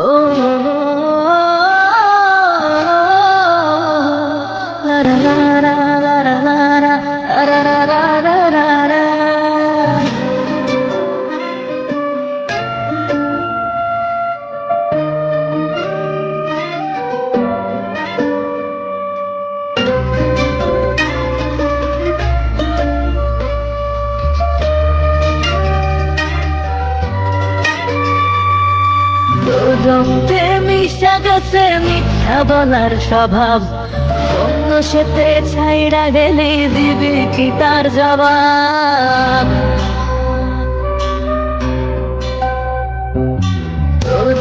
ও লা লা লা লা লা লা লা লা লা লা লা লা। রক্তে মিশা গেছে মিথ্যা বলার স্বভাব, অন্য সেতে ছাইড়া গেলে দিবি কি তার জবাব?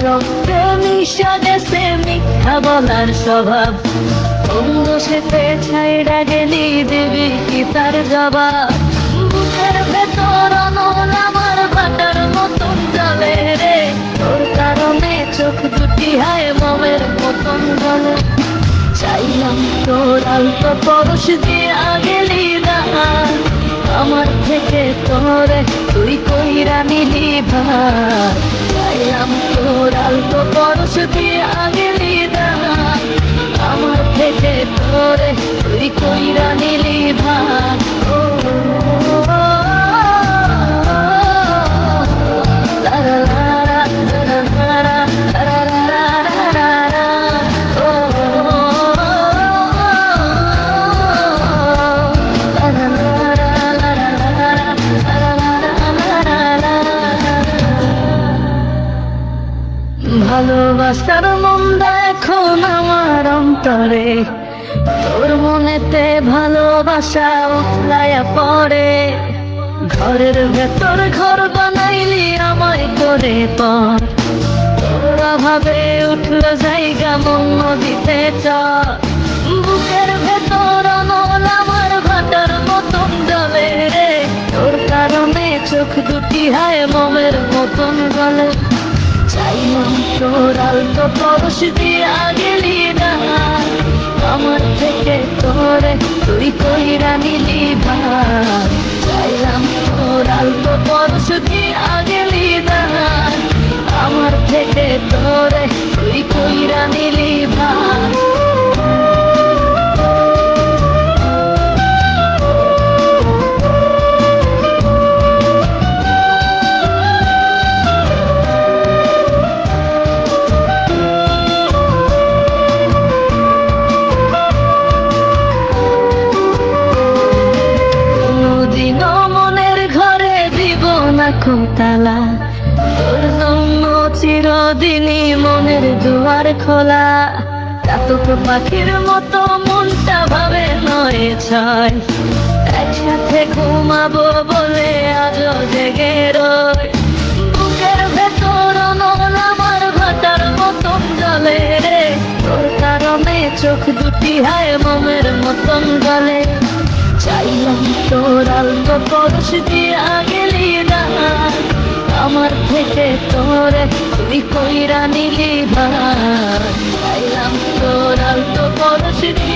রক্তে মিশা গেছে মিথ্যা বলার স্বভাব, অন্য সেতে ছাইড়া গেলি দিবি কি তার জবাব? বুকের ভেতর অনল আমার বাটার মতন জ্বলে রে, তোর কারণে চোখ দুটি হায় মমের মতন জ্বলে। চাইলাম তোর আলতো পরশ দিয়া গেলি না, আমার থেকে তোরে তুই কইরা নিলি ভার। চাইলাম তোর আলতো পরশ দিয়া গেলি না, আমার থেকে তোরে তুই কইরা নিলি ভার। ও লা লা লা লা লা লা লা লা লা লা। ও লা লা লা লা লা লা লা লা। ভালোবাসার মন্দা এখন আমার অন্তরে, তোর মনেতে ভালোবাসা উতলায়া পড়ে। ঘরের ভেতর ঘর বানাইলি আমায় করে পর, তোর অভাবে উঠলো জায়গা মন নদীতে চর। বুকের ভেতর অনল আমার ভাটার মতন জ্বলে রে, তোর কারণে চোখ দুটি হায় মমের মতন গলে। চাইলাম তোর আলতো পরশ দিয়া গেলি না, আমার থেকে তোরে তুই কইরা নিলি ভার। চাইলাম তোর আলতো পরশ দিয়া গেলি না, আমার থেকে তোরে তুই কইরা নিলি ভার। তালা তোর জন্য চিরদিনই মনের দুয়ার খোলা। চাতক পাখির মতো মনটা ভাবে নয় ছয়, একসাথে ঘুমাবো বলে আজও জেগে রয়। বুকের ভেতর অনল আমার ভাটার মতন জ্বলে রে, তোর কারণে চোখ দুটি হায় মমের মতন গলে। চাইলাম তোর আলতো পরশ দিয়া গেলি না, আমার থেকে তোরে তুই কইরা নিলি ভার। চাইলাম তোর আলতো পরশ দিয়া